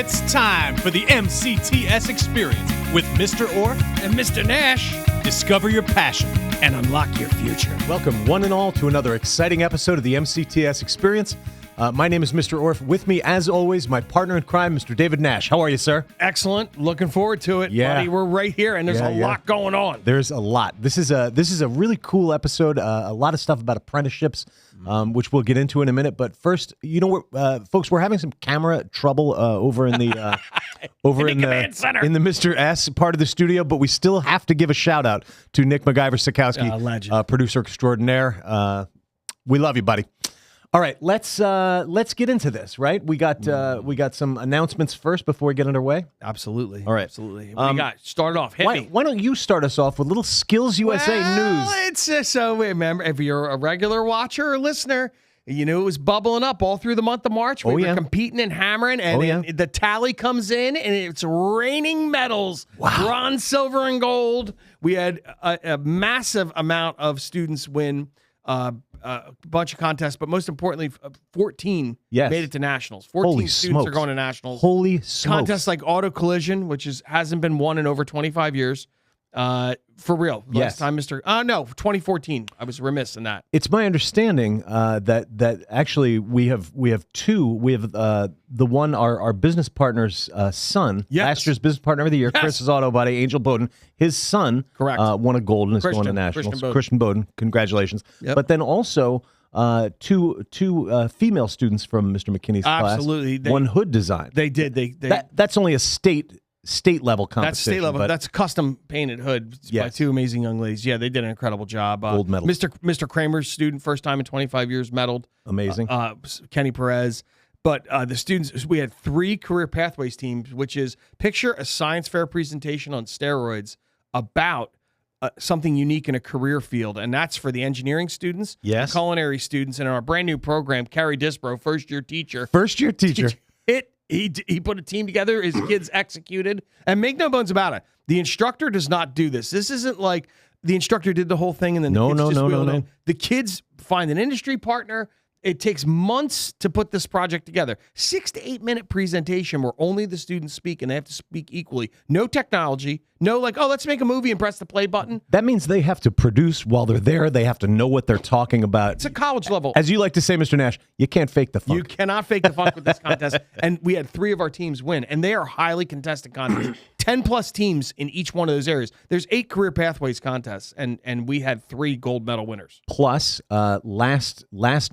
It's time for the MCTS experience with Mr. Orff and Mr. Nash. Discover your passion And unlock your future. Welcome, one and all, to another exciting episode of the MCTS Experience. My name is Mr. Orff. With me, as always, my partner in crime, Mr. David Nash. How are you, sir? Excellent. Looking forward to it, Yeah. buddy. We're right here, and there's a lot going on. There's a lot. This is a really cool episode. A lot of stuff about apprenticeships, which we'll get into in a minute. But first, folks, we're having some camera trouble over in the in the command center. in the Mr. S part of the studio. But we still have to give a shout out to Nick MacGyver Sikowski, legend. Producer extraordinaire. We love you, buddy. All right, let's get into this. Right, we got some announcements first before we get underway. Absolutely. All right. Absolutely. We got started off. Hit me. Why don't you start us off with a little Skills USA news? It's just so remember, if you're a regular watcher or listener, you knew it was bubbling up all through the month of March. We were competing and hammering, and then the tally comes in, and it's raining medals. Wow. Bronze, silver, and gold. We had a massive amount of students win a bunch of contests, but most importantly, 14 made it to nationals. 14 students are going to nationals. Holy smokes. Contests like auto collision, which hasn't been won in over 25 years. For real. Last time, 2014. I was remiss in that. It's my understanding that actually we have two. We have the one, our business partner's son, last year's business partner of the year, Chris's Auto Body, Angel Bowden. His son won a gold and is going to nationals. Christian Bowden, congratulations. Yep. But then also two female students from Mr. McKinney's class. Absolutely. One hood design. They did. That's only a state level competition. That's state level. That's custom painted hood by two amazing young ladies. Yeah, they did an incredible job. Gold medal. Mr. Kramer's student, first time in 25 years, medaled. Amazing. Kenny Perez. But the students, we had 3 career pathways teams, which is picture a science fair presentation on steroids about something unique in a career field. And that's for the engineering students, the culinary students, and our brand new program, Carrie Disbro, first year teacher. He put a team together. His kids executed. And make no bones about it, the instructor does not do this. This isn't like the instructor did the whole thing and then the kids just wheeled in. The kids find an industry partner. It takes months to put this project together. 6 to 8 minute presentation where only the students speak, and they have to speak equally. No technology. No let's make a movie and press the play button. That means they have to produce while they're there. They have to know what they're talking about. It's a college level. As you like to say, Mr. Nash, you can't fake the funk. You cannot fake the funk with this contest. And we had 3 of our teams win, and they are highly contested contests. 10 plus teams in each one of those areas. There's 8 career pathways contests, and we had 3 gold medal winners. Plus, last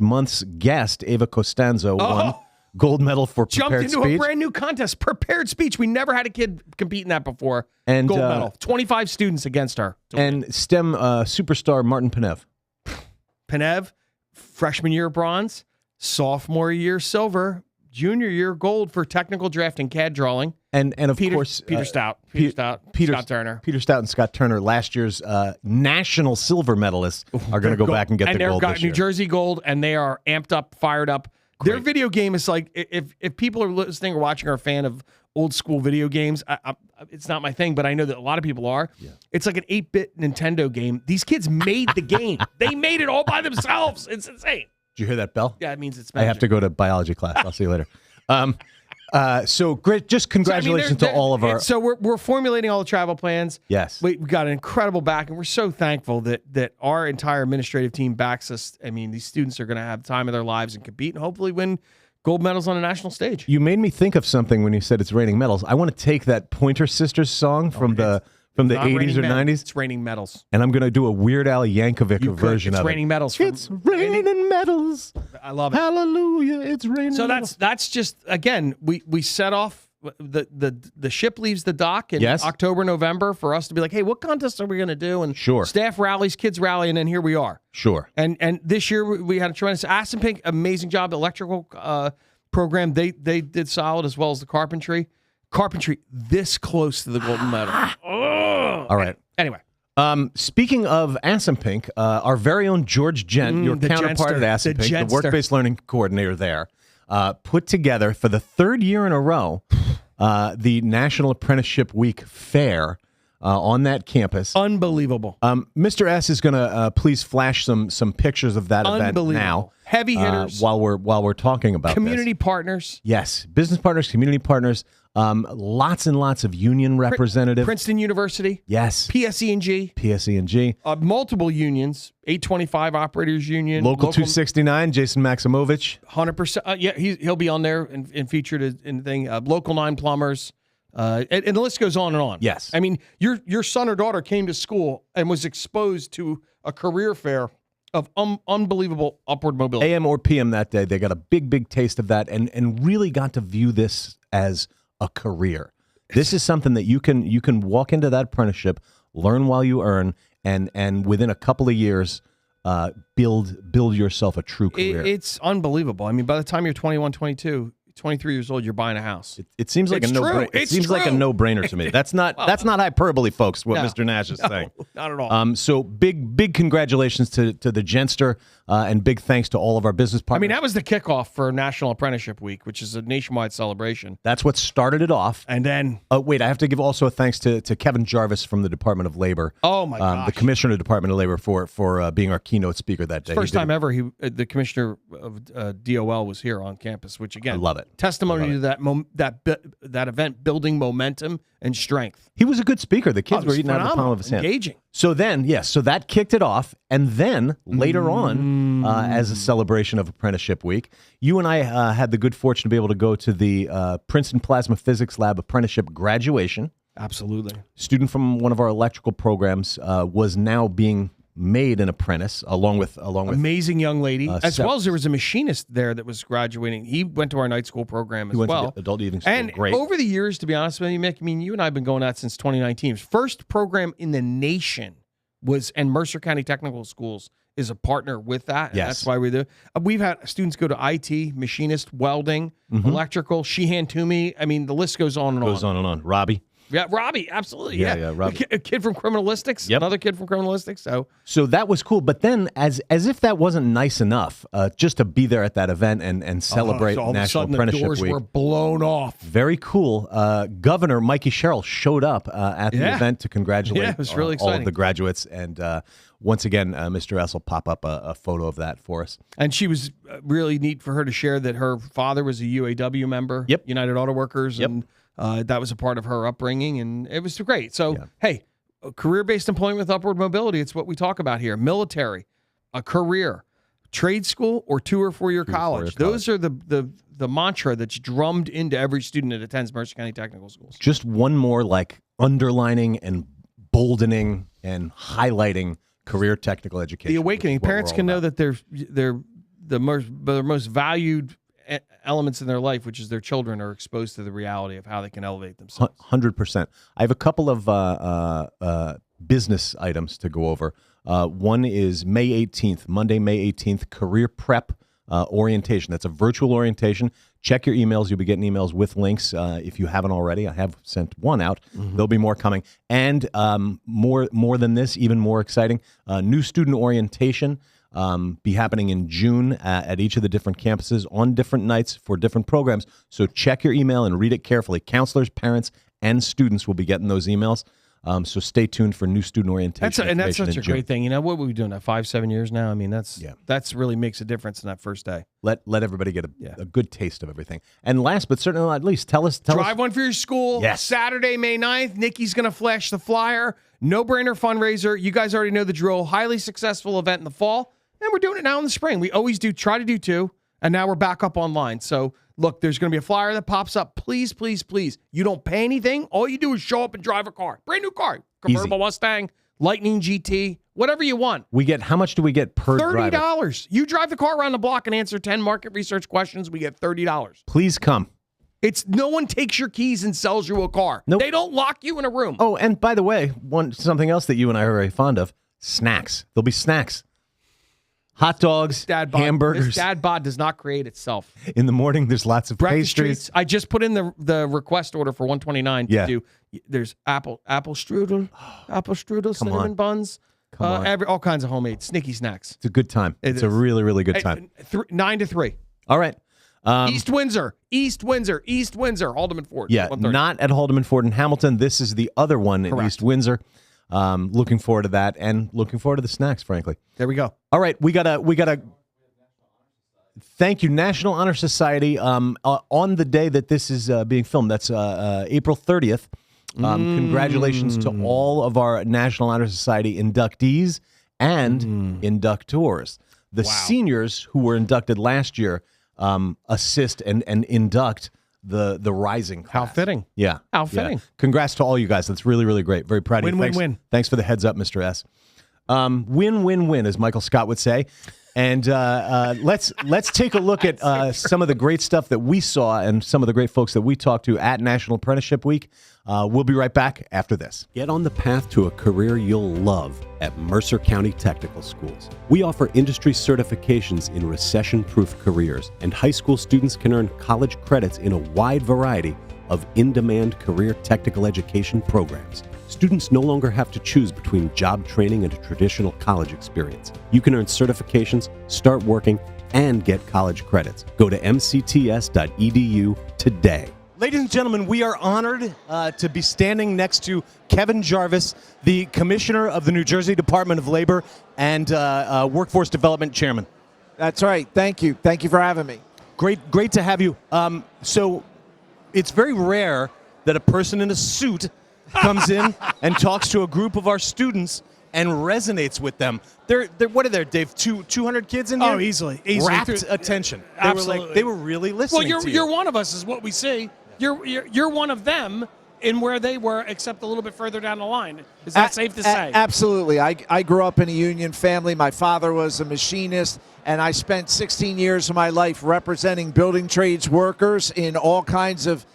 month's guest, Ava Costanzo, won gold medal for prepared speech. Jumped into a brand new contest, prepared speech. We never had a kid compete in that before. And gold medal. 25 students against her. And STEM superstar Martin Panev. Panev, freshman year bronze, sophomore year silver, junior year gold for technical drafting, CAD drawing. And of course, Peter Stout, Scott Turner. Peter Stout and Scott Turner, last year's national silver medalists, are going to go back and get the gold this year. New Jersey gold, and they are amped up, fired up. Great. Their video game is like, if people are listening or watching or a fan of old school video games, it's not my thing, but I know that a lot of people are. Yeah. It's like an 8-bit Nintendo game. These kids made the game. They made it all by themselves. It's insane. Did you hear that bell? Yeah, it means it's magic. I have to go to biology class. I'll see you later. So great! Just congratulations to all of our. So we're formulating all the travel plans. Yes, we got an incredible back, and we're so thankful that our entire administrative team backs us. I mean, these students are going to have the time of their lives and compete, and hopefully win gold medals on a national stage. You made me think of something when you said it's raining medals. I want to take that Pointer Sisters song from the 80s or 90s. It's raining medals, and I'm going to do a Weird Al Yankovic version of it. It's raining medals. It's raining medals. I love it. Hallelujah! It's raining. So that's just, again, we set off. The ship leaves the dock in October, November for us to be like, hey, what contests are we going to do? And staff rallies, kids rally, and then here we are. Sure. And this year we had a tremendous Pink, amazing job. Electrical program, they did solid, as well as the carpentry. Carpentry this close to the golden medal. All right. Anyway. Speaking of Pink, our very own George Gent, your counterpart at Pink, the work-based learning coordinator there, put together for the 3rd year in a row the National Apprenticeship Week Fair on that campus. Unbelievable. Mr. S is going to please flash some pictures of that event now. Heavy hitters. While we're talking about community partners. Yes, business partners, community partners. Lots and lots of union representatives. Princeton University. Yes. PSE&G. Multiple unions. 825 Operators Union. Local 269, Jason Maximovich. 100%. Yeah, he'll be on there and featured in the thing. Local 9 plumbers. And the list goes on and on. Yes. I mean, your son or daughter came to school and was exposed to a career fair of unbelievable upward mobility. AM or PM that day, they got a big taste of that and really got to view this as a career. This is something that you can walk into that apprenticeship, learn while you earn, and within a couple of years, build yourself a true career. It's unbelievable. I mean, by the time you're 21, 22, 23 years old, you're buying a house. It seems like a no-brainer. It seems like a no-brainer to me. That's not hyperbole, folks. What Mr. Nash is saying. Not at all. So big congratulations to the Genster, and big thanks to all of our business partners. I mean, that was the kickoff for National Apprenticeship Week, which is a nationwide celebration. That's what started it off. And then, wait, I have to give also a thanks to Kevin Jarvis from the Department of Labor. Oh my gosh, the Commissioner of the Department of Labor for being our keynote speaker that day. First time ever the Commissioner of DOL was here on campus, which again, I love it. Testimony to that event building momentum and strength. He was a good speaker. The kids were eating out of the palm of his hand. Engaging. So then, so that kicked it off. And then later on, as a celebration of Apprenticeship Week, you and I had the good fortune to be able to go to the Princeton Plasma Physics Lab Apprenticeship graduation. Absolutely. Student from one of our electrical programs was now being made an apprentice along with amazing young lady, as well as there was a machinist there that was graduating. He went to our night school program as well. He went to adult evening school. And great. Over the years, to be honest with you, Mick, I mean, you and I have been going at since 2019. First program in the nation and Mercer County Technical Schools is a partner with that. And yes. That's why we do. We've had students go to IT, machinist, welding, electrical, Sheehan Toomey. I mean, the list goes on and on. Goes on and on. Robbie. Yeah, Robbie, absolutely. Yeah, Robbie. A kid from criminalistics, another kid from criminalistics. So that was cool. But then, as if that wasn't nice enough, just to be there at that event and celebrate so all National of a sudden Apprenticeship the doors Week. were blown off. Very cool. Governor Mikey Sherrill showed up at the event to congratulate it was really all of the graduates. And once again, Mr. S will pop up a photo of that for us. And she was really neat for her to share that her father was a UAW member, United Auto Workers, and that was a part of her upbringing, and it was great. So, hey, career-based employment with upward mobility, it's what we talk about here. Military, a career, trade school, or 2 or 4 year college. Those are the mantra that's drummed into every student that attends Mercer County Technical Schools. Just one more underlining and boldening and highlighting career technical education. The awakening. Parents can know that they're the most valued elements in their life, which is their children, are exposed to the reality of how they can elevate themselves. 100%. I have a couple of business items to go over. One is May 18th, Monday, May 18th, career prep orientation. That's a virtual orientation. Check your emails. You'll be getting emails with links if you haven't already. I have sent one out. There'll be more coming. And more than this, even more exciting, new student orientation. Be happening in June at each of the different campuses on different nights for different programs. So check your email and read it carefully. Counselors, parents, and students will be getting those emails. So stay tuned for new student orientation. And that's such a great thing. You know, what were we doing? 5-7 years now? I mean, that's really makes a difference in that first day. Let everybody get a good taste of everything. And last but certainly not least, tell us. Drive one for your school. Yes. Saturday, May 9th. Nikki's going to flash the flyer. No-brainer fundraiser. You guys already know the drill. Highly successful event in the fall. And we're doing it now in the spring. We always try to do 2, and now we're back up online. So, look, there's going to be a flyer that pops up. Please, please, please. You don't pay anything. All you do is show up and drive a car. Brand new car. Convertible Mustang, Lightning GT, whatever you want. How much do we get per driver? $30. You drive the car around the block and answer 10 market research questions. We get $30. Please come. No one takes your keys and sells you a car. Nope. They don't lock you in a room. Oh, and by the way, something else that you and I are very fond of, snacks. There'll be snacks. Hot dogs, hamburgers. This dad bod does not create itself. In the morning, there's lots of breakfast pastries. Treats. I just put in the request order for $129 to do. There's apple strudel, cinnamon buns, all kinds of homemade sneaky snacks. It's a good time. It's a really, really good time. 9 to 3. All right. East Windsor, Haldeman Ford. Yeah, 1:30. not at Haldeman Ford in Hamilton. This is the other one in East Windsor. Looking forward to that, and looking forward to the snacks, frankly. There we go. All right, we gotta. Thank you, National Honor Society. On the day that this is being filmed, that's April 30th. Congratulations to all of our National Honor Society inductees and inductors. The seniors who were inducted last year assist and induct the rising class. How fitting. Yeah. How fitting. Yeah. Congrats to all you guys. That's really, really great. Very proud of you. Win. Thanks for the heads up, Mr. S. Win, as Michael Scott would say. And let's take a look at some of the great stuff that we saw and some of the great folks that we talked to at National Apprenticeship Week. We'll be right back after this. Get on the path to a career you'll love at Mercer County Technical Schools. We offer industry certifications in recession-proof careers, and high school students can earn college credits in a wide variety of in-demand career technical education programs. Students no longer have to choose between job training and a traditional college experience. You can earn certifications, start working, and get college credits. Go to mcts.edu today. Ladies and gentlemen, we are honored to be standing next to Kevin Jarvis, the Commissioner of the New Jersey Department of Labor and Workforce Development Chairman. That's right. Thank you. Thank you for having me. Great to have you. So it's very rare that a person in a suit comes in and talks to a group of our students and resonates with them. They're what are there, Dave? 200 kids in here? Oh, easily. Rapt attention. Absolutely. They were really listening Well, to you. you're one of us is what we see. You're one of them in where they were, except a little bit further down the line. Is that safe to say? Absolutely. I grew up in a union family. My father was a machinist, and I spent 16 years of my life representing building trades workers in all kinds of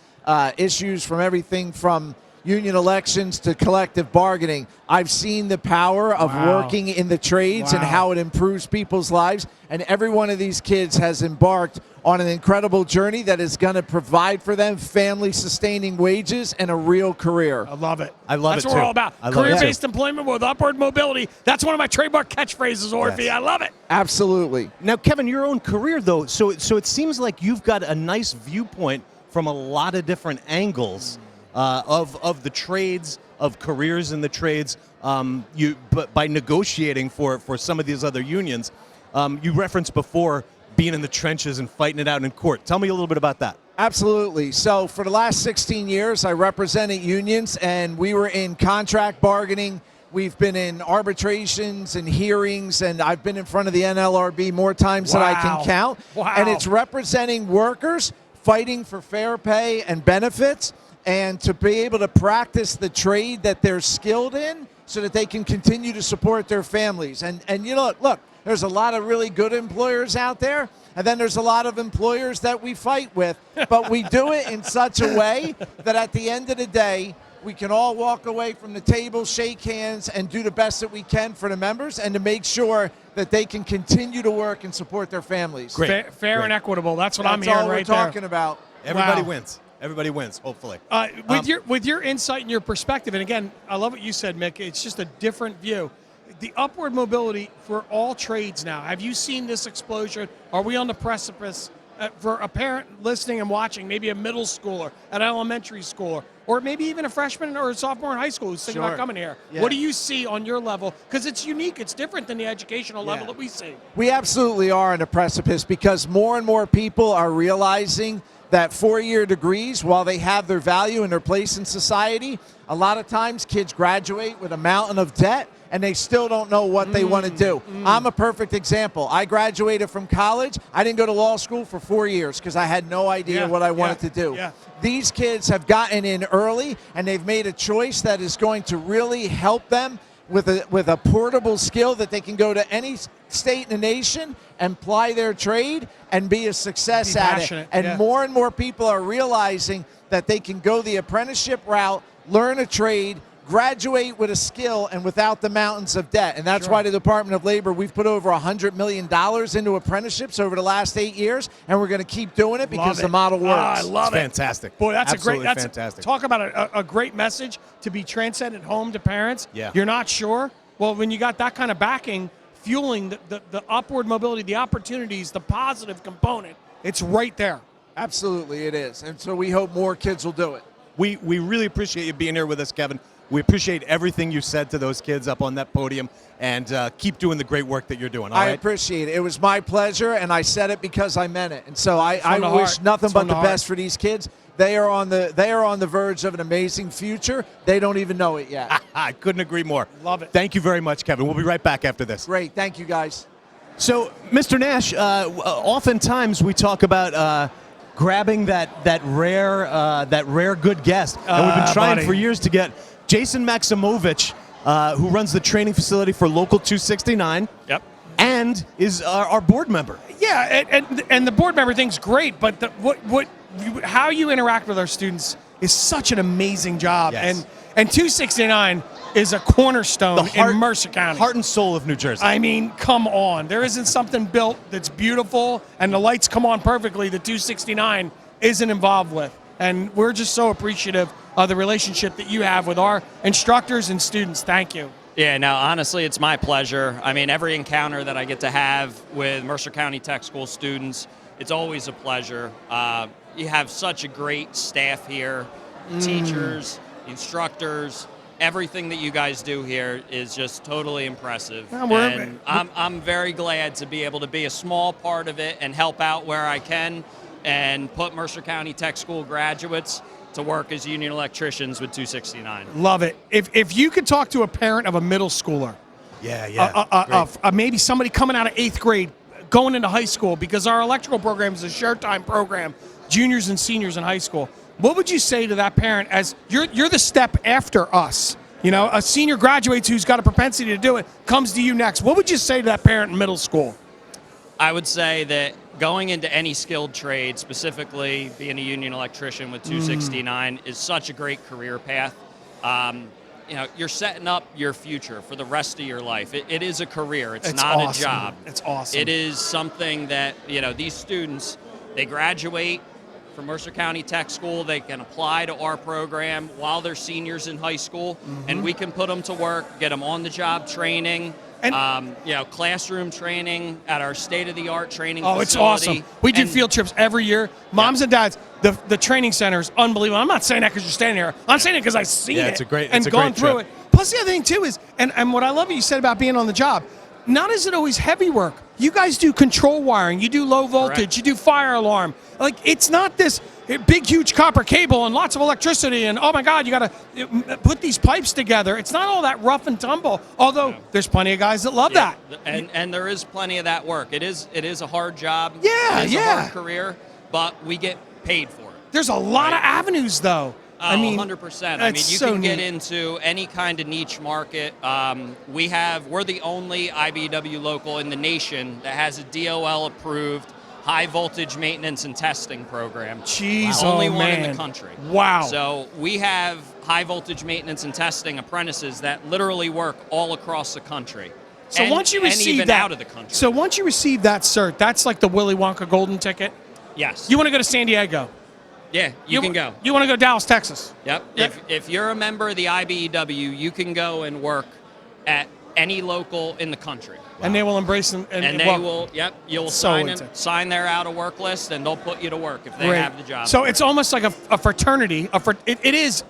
issues, from everything from union elections to collective bargaining. I've seen the power of working in the trades and how it improves people's lives. And every one of these kids has embarked on an incredible journey that is going to provide for them family-sustaining wages and a real career. I love it. I love That's it, what too. we're all about. I love it, Career-based too. employment with upward mobility. That's one of my trademark catchphrases, Orphe. Yes. I love it. Absolutely. Now, Kevin, your own career, though, so it seems like you've got a nice viewpoint from a lot of different angles of the trades, of careers in the trades. But by negotiating for some of these other unions, you referenced before being in the trenches and fighting it out in court. Tell me a little bit about that. Absolutely. So for the last 16 years, I represented unions, and we were in contract bargaining. We've been in arbitrations and hearings, and I've been in front of the NLRB more times than I can count. Wow. And it's representing workers fighting for fair pay and benefits, and to be able to practice the trade that they're skilled in so that they can continue to support their families. And you know, look, there's a lot of really good employers out there, and then there's a lot of employers that we fight with, but we do it in such a way that at the end of the day, we can all walk away from the table, shake hands, and do the best that we can for the members and to make sure that they can continue to work and support their families. Fair and equitable. That's what I'm That's hearing all we're right there. talking about. Everybody Wow. wins. Everybody wins, hopefully. With your insight and your perspective, and again, I love what you said, Mick. It's just a different view. The upward mobility for all trades now. Have you seen this explosion? Are we on the precipice? For a parent listening and watching, maybe a middle schooler, an elementary schooler, or maybe even a freshman or a sophomore in high school who's thinking about coming here. Yeah. What do you see on your level? Because it's unique. It's different than the educational level that we see. We absolutely are on a precipice because more and more people are realizing that four-year degrees, while they have their value and their place in society, a lot of times kids graduate with a mountain of debt and they still don't know what they want to do. I'm a perfect example. I graduated from college. I didn't go to law school for 4 years because I had no idea what I wanted to do. Yeah. These kids have gotten in early, and they've made a choice that is going to really help them with a portable skill that they can go to any state in the nation and ply their trade and be a success at it. And more and more people are realizing that they can go the apprenticeship route, learn a trade, graduate with a skill and without the mountains of debt. And that's why the Department of Labor, we've put over $100 million into apprenticeships over the last 8 years, and we're going to keep doing it because the model works. I love it. Fantastic. Boy, that's Absolutely fantastic. Talk about a great message to be transcendent home to parents. Yeah. You're not sure? Well, when you got that kind of backing, fueling the upward mobility, the opportunities, the positive component, It's right there. Absolutely, it is. And so we hope more kids will do it. We really appreciate you being here with us, Kevin. We appreciate everything you said to those kids up on that podium, and keep doing the great work that you're doing. All I right? appreciate it. It was my pleasure, and I said it because I meant it. And so I wish nothing but the best for these kids. They are on the verge of an amazing future. They don't even know it yet. I couldn't agree more. Love it. Thank you very much, Kevin. We'll be right back after this. Great. Thank you, guys. So, Mr. Nash, oftentimes we talk about grabbing that rare good guest, and we've been trying for years to get Jason Maximovich, who runs the training facility for Local 269. Yep. And is our board member. Yeah, and the board member thing's great, but how you interact with our students is such an amazing job. Yes. And 269 is a cornerstone in Mercer County. Heart and soul of New Jersey. I mean, come on. There isn't something built that's beautiful and the lights come on perfectly that 269 isn't involved with. And we're just so appreciative of the relationship that you have with our instructors and students. Thank you. Yeah, no, honestly, it's my pleasure. I mean, every encounter that I get to have with Mercer County Tech School students, it's always a pleasure. You have such a great staff here, teachers, instructors. Everything that you guys do here is just totally impressive. And I'm very glad to be able to be a small part of it and help out where I can and put Mercer County Tech School graduates to work as union electricians with 269. Love it. If you could talk to a parent of a middle schooler, maybe somebody coming out of 8th grade, going into high school, because our electrical program is a share time program, juniors and seniors in high school, what would you say to that parent as you're the step after us? You know, a senior graduates who's got a propensity to do it, comes to you next. What would you say to that parent in middle school? I would say that going into any skilled trade, specifically being a union electrician with 269, is such a great career path. You know, you're setting up your future for the rest of your life. It is a career. It's not awesome. A job. It's awesome. It is something that, you know, these students, they graduate from Mercer County Tech School. They can apply to our program while they're seniors in high school, and we can put them to work, get them on-the-job training, and, you know, classroom training at our state-of-the-art training facility. It's awesome. We do field trips every year. Moms and dads, the training center is unbelievable. I'm not saying that because you're standing here. I'm saying it because I've seen it and gone through it. Plus, the other thing, too, is, and what I love what you said about being on the job, not is it always heavy work. You guys do control wiring. You do low voltage. Correct. You do fire alarm. Like, it's not this big, huge copper cable and lots of electricity and, oh, my God, you got to put these pipes together. It's not all that rough and tumble, although there's plenty of guys that love that. And there is plenty of that work. It is a hard job. Yeah, it is a hard career, but we get paid for it. There's a lot of avenues, though. I mean, 100%. I mean, you can get into any kind of niche market. We're the only IBEW local in the nation that has a DOL-approved high voltage maintenance and testing program. Jeez, only one in the country. Wow. So we have high voltage maintenance and testing apprentices that literally work all across the country. So once you receive that, out of the country. So once you receive that cert, that's like the Willy Wonka golden ticket. Yes. You want to go to San Diego? Yeah, you can go. You want to go to Dallas, Texas? Yep. If you're a member of the IBEW, you can go and work at any local in the country. And they will embrace them. And they will, you'll sign their out of work list, and they'll put you to work if they have the job. So it's almost like a fraternity. It is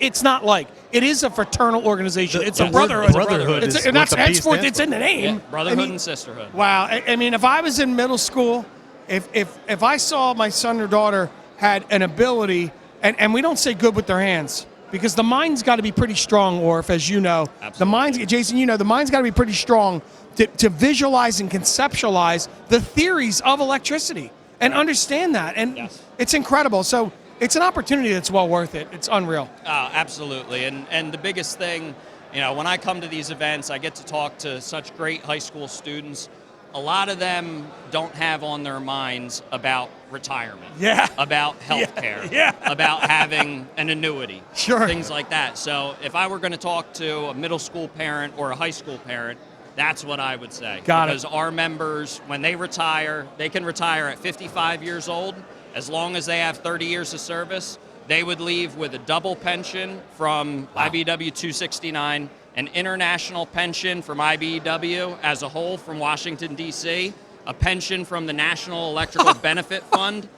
a fraternal organization. It's a brotherhood. And that's henceforth, it's in the name. Yeah, brotherhood and sisterhood. Wow. I mean, if I was in middle school, if I saw my son or daughter had an ability, and we don't say good with their hands, because the mind's got to be pretty strong, Orf, as you know. Absolutely. Jason, you know, the mind's got to be pretty strong to visualize and conceptualize the theories of electricity and understand that. And it's incredible. So it's an opportunity that's well worth it. It's unreal. Absolutely. And the biggest thing, you know, when I come to these events, I get to talk to such great high school students. A lot of them don't have on their minds about retirement, about health care, about having an annuity, things like that. So if I were going to talk to a middle school parent or a high school parent, that's what I would say. Because our members, when they retire, they can retire at 55 years old. As long as they have 30 years of service, they would leave with a double pension from IBEW 269, an international pension from IBEW as a whole from Washington, D.C., a pension from the National Electrical Benefit Fund,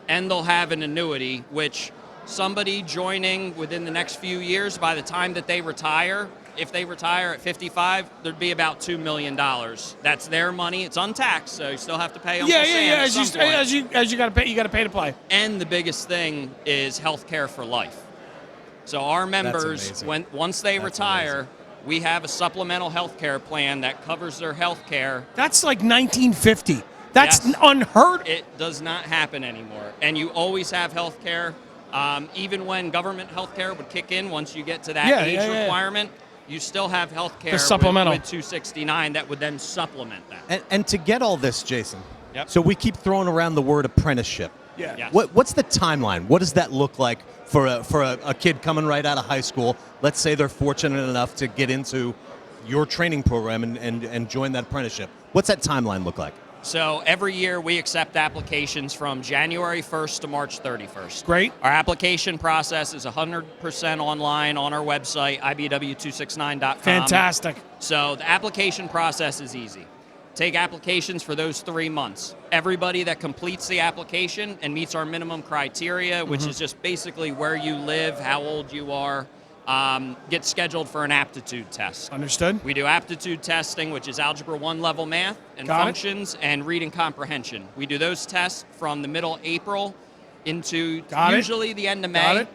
and they'll have an annuity, which somebody joining within the next few years, by the time that they retire, if they retire at 55, there'd be about $2 million. That's their money. It's untaxed, so you still have to pay Uncle Sam as you got to pay to play. And the biggest thing is health care for life. So our members, once they retire, we have a supplemental health care plan that covers their health care. That's like 1950. That's unheard of. It does not happen anymore. And you always have health care. Even when government health care would kick in, once you get to that age requirement, you still have health care with 269 that would then supplement that. And to get all this, Jason, so we keep throwing around the word apprenticeship. Yeah. Yes. What's the timeline? What does that look like for a kid coming right out of high school? Let's say they're fortunate enough to get into your training program and join that apprenticeship. What's that timeline look like? So every year we accept applications from January 1st to March 31st. Great. Our application process is 100% online on our website, ibw269.com. Fantastic. So the application process is easy. Take applications for those 3 months. Everybody that completes the application and meets our minimum criteria, which is just basically where you live, how old you are, get scheduled for an aptitude test. Understood. We do aptitude testing, which is Algebra 1 level math and functions and reading comprehension. We do those tests from the middle of April into usually the end of May.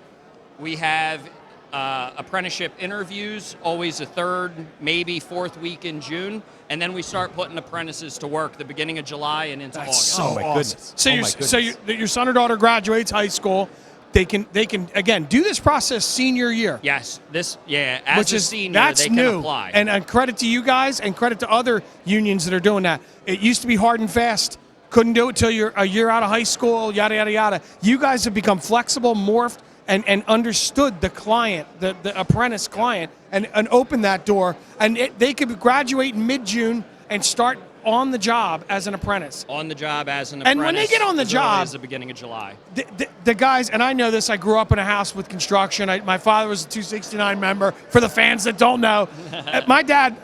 We have apprenticeship interviews, always the 3rd, maybe 4th week in June, and then we start putting apprentices to work the beginning of July and into August. Oh, my goodness. So your son or daughter graduates high school. They can again do this process senior year. Yes, as a senior, they can apply. And credit to you guys, and credit to other unions that are doing that. It used to be hard and fast. Couldn't do it till you're a year out of high school. Yada yada yada. You guys have become flexible, morphed, and understood the client, the apprentice client, and opened that door. And they could graduate in mid-June and start on the job as an apprentice. On the job as an apprentice. And when they get on the job, the beginning of July. The guys, and I know this, I grew up in a house with construction. My father was a 269 member. For the fans that don't know, my dad,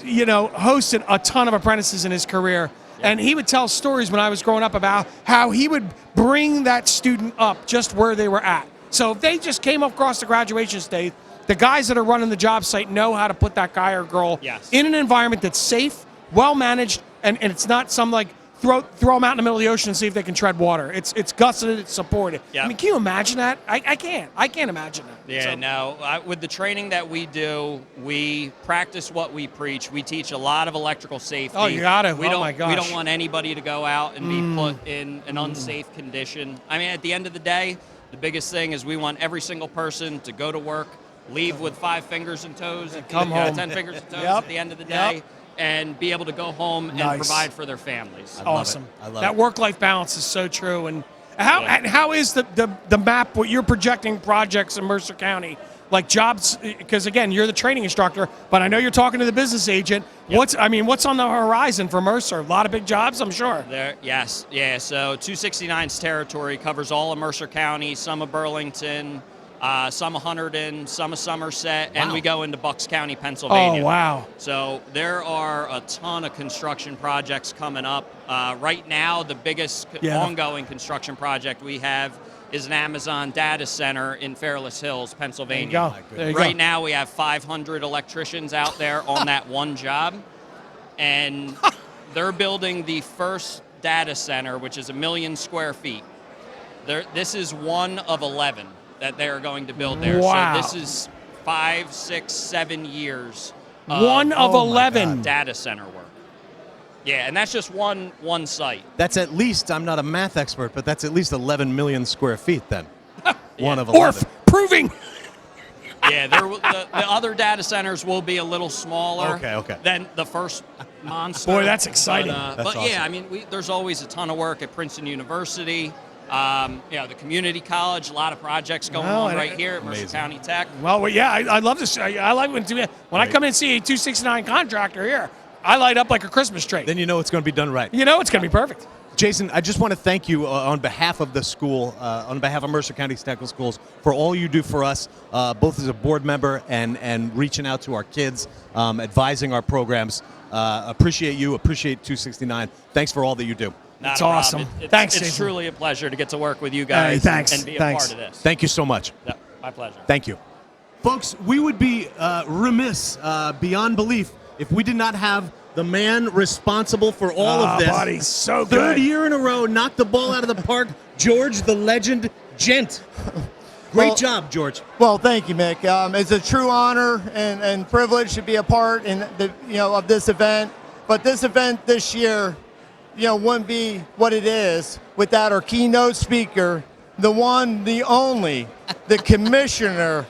hosted a ton of apprentices in his career. And he would tell stories when I was growing up about how he would bring that student up just where they were at. So if they just came across the graduation stage, the guys that are running the job site know how to put that guy or girl in an environment that's safe, well managed, and it's not some like throw them out in the middle of the ocean and see if they can tread water. It's gusseted, it's supported. Yep. I mean, can you imagine that? I can't imagine that. Yeah, no. With the training that we do, we practice what we preach. We teach a lot of electrical safety. Oh, you got it. My gosh. We don't want anybody to go out and be put in an unsafe condition. I mean, at the end of the day, the biggest thing is we want every single person to go to work, leave with 5 fingers and toes, come home. 10 fingers and toes at the end of the day. And be able to go home and provide for their families. Awesome. I love that work-life balance is so true. And how is the map, what you're projecting projects in Mercer County, like jobs? Because again, you're the training instructor, but I know you're talking to the business agent. What's on the horizon for Mercer? A lot of big jobs, I'm sure. Yes. So 269's territory covers all of Mercer County, some of Burlington, some of Hunterdon, some of Somerset, and we go into Bucks County, Pennsylvania. Oh, wow. So there are a ton of construction projects coming up. Right now, the biggest ongoing construction project we have is an Amazon data center in Fairless Hills, Pennsylvania. There you go. Right now, we have 500 electricians out there on that one job, and they're building the first data center, which is 1 million square feet. This is one of 11 that they're going to build there. Wow. So this is 5, 6, 7 years. One of 11 data center work. Yeah, and that's just one site. That's at least, I'm not a math expert, but that's at least 11 million square feet then. One of Or 11. proving. Yeah, the other data centers will be a little smaller than the first monster. Boy, that's exciting. But awesome. yeah, I mean, there's always a ton of work at Princeton University. The community college, a lot of projects going on right here at Mercer County Tech. Well, yeah, I love this. I like when I come in and see a 269 contractor here, I light up like a Christmas tree. Then you know it's going to be done right. You know it's going to be perfect. Jason, I just want to thank you on behalf of the school, on behalf of Mercer County Technical Schools, for all you do for us, both as a board member and reaching out to our kids, advising our programs. Appreciate you, appreciate 269. Thanks for all that you do. That's awesome. Thanks, It's Jason. truly a pleasure to get to work with you guys thanks. and be a Thanks. part of this. Thank you so much. Yeah, my pleasure. Thank you. Folks, we would be remiss beyond belief if we did not have the man responsible for all of this. Buddy, so good. Third year in a row, knocked the ball out of the park, George the Legend Gent. Great job, George. Well, thank you, Mick. It's a true honor and privilege to be a part of this event. But this event this year, wouldn't be what it is without our keynote speaker, the one, the only, the commissioner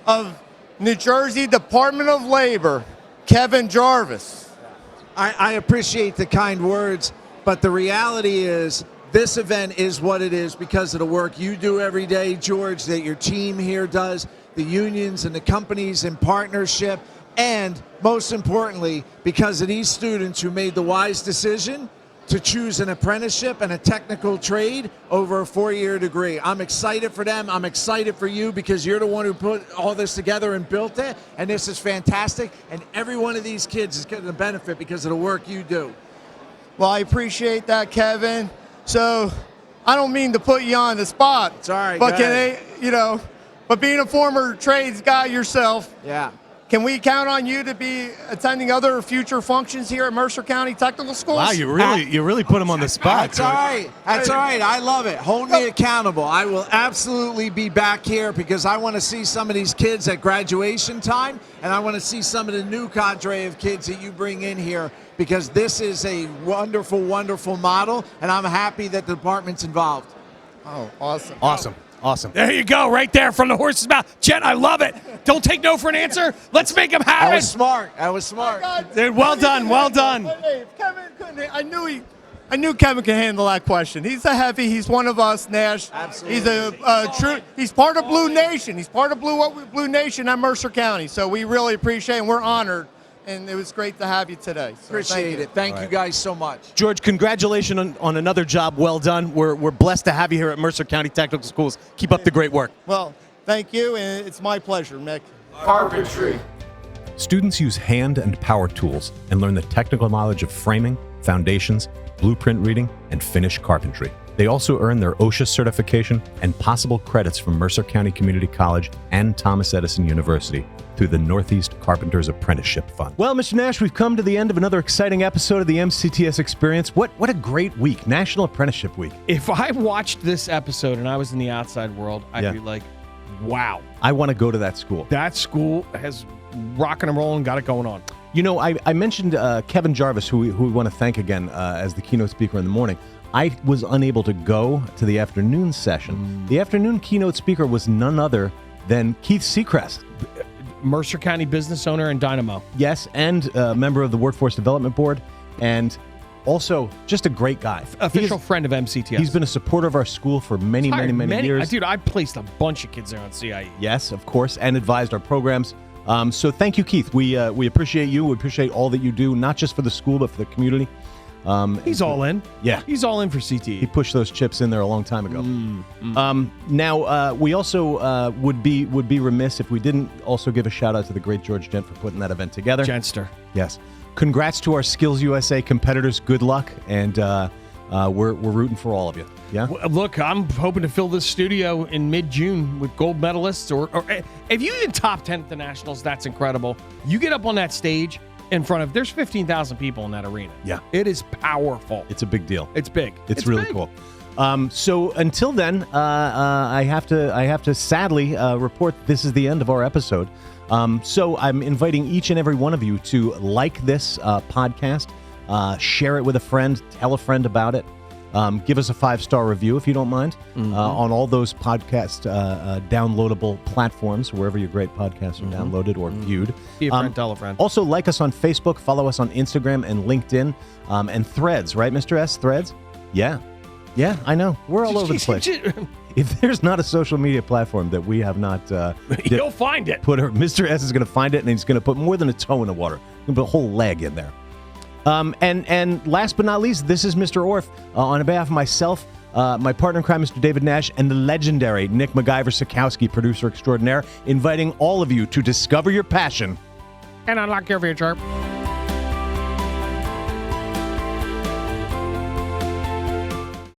of New Jersey Department of Labor, Kevin Jarvis. I appreciate the kind words, but the reality is this event is what it is because of the work you do every day, George, that your team here does, the unions and the companies in partnership, and most importantly, because of these students who made the wise decision to choose an apprenticeship and a technical trade over a 4-year degree. I'm excited for them. I'm excited for you because you're the one who put all this together and built it, and this is fantastic, and every one of these kids is going to benefit because of the work you do. Well, I appreciate that, Kevin. So I don't mean to put you on the spot. It's all right. But but being a former trades guy yourself, yeah. Can we count on you to be attending other future functions here at Mercer County Technical Schools? Wow, you really put him on the spot. That's all right. That's all right. I love it. Hold me accountable. I will absolutely be back here because I want to see some of these kids at graduation time, and I want to see some of the new cadre of kids that you bring in here because this is a wonderful, wonderful model, and I'm happy that the department's involved. Oh, awesome. Awesome. Awesome. There you go, right there from the horse's mouth. Jet, I love it. Don't take no for an answer. Let's make him have I it. was smart. I was smart. Dude, well done, well done. Hey, Kevin couldn't. I knew Kevin could handle that question. He's a heavy. He's one of us, Nash. Absolutely. He's a true. He's part of Blue Nation. He's part of Blue Nation at Mercer County. So we really appreciate it, and we're honored. And it was great to have you today. So Appreciate it. Thank you guys so much. George, congratulations on another job well done. We're blessed to have you here at Mercer County Technical Schools. Keep up the great work. Well, thank you, and it's my pleasure, Mick. Carpentry. Students use hand and power tools and learn the technical knowledge of framing, foundations, blueprint reading, and finish carpentry. They also earn their OSHA certification and possible credits from Mercer County Community College and Thomas Edison University through the Northeast Carpenters Apprenticeship Fund. Well, Mr. Nash, we've come to the end of another exciting episode of the MCTS Experience. What a great week, National Apprenticeship Week. If I watched this episode and I was in the outside world, I'd be like, wow. I want to go to that school. That school has rocking and rolling, got it going on. You know, I mentioned Kevin Jarvis, who we want to thank again as the keynote speaker in the morning. I was unable to go to the afternoon session. The afternoon keynote speaker was none other than Keith Seacrest. Mercer County business owner and Dynamo. Yes, and a member of the Workforce Development Board, and also just a great guy. Official friend of MCTS. He's been a supporter of our school for many years. Dude, I placed a bunch of kids there on CIE. Yes, of course, and advised our programs. So thank you, Keith. We appreciate you. We appreciate all that you do, not just for the school, but for the community. He's all in. Yeah. He's all in for CTE. He pushed those chips in there a long time ago. Now, we also would be remiss if we didn't also give a shout out to the great George Gent for putting that event together. Gentster. Yes. Congrats to our Skills USA competitors. Good luck. And we're rooting for all of you. Yeah. Look, I'm hoping to fill this studio in mid-June with gold medalists, or if you get top 10 at the Nationals, that's incredible. You get up on that stage in front of, there's 15,000 people in that arena. Yeah. It is powerful. It's a big deal. It's big. It's really big. cool. So until then, I have to sadly report this is the end of our episode. So I'm inviting each and every one of you to like this podcast, share it with a friend, tell a friend about it. Give us a 5-star review if you don't mind on all those podcast downloadable platforms, wherever your great podcasts are downloaded or viewed. Be a friend, tell a friend. Also, like us on Facebook, follow us on Instagram and LinkedIn, and Threads, right, Mr. S? Threads? Yeah, I know. We're all over the place. If there's not a social media platform that we have not, you'll find it. Mr. S is going to find it, and he's going to put more than a toe in the water. He's going to put a whole leg in there. And last but not least, this is Mr. Orff. On behalf of myself, my partner in crime, Mr. David Nash, and the legendary Nick MacGyver Sikowski, producer extraordinaire, inviting all of you to discover your passion and unlock your future.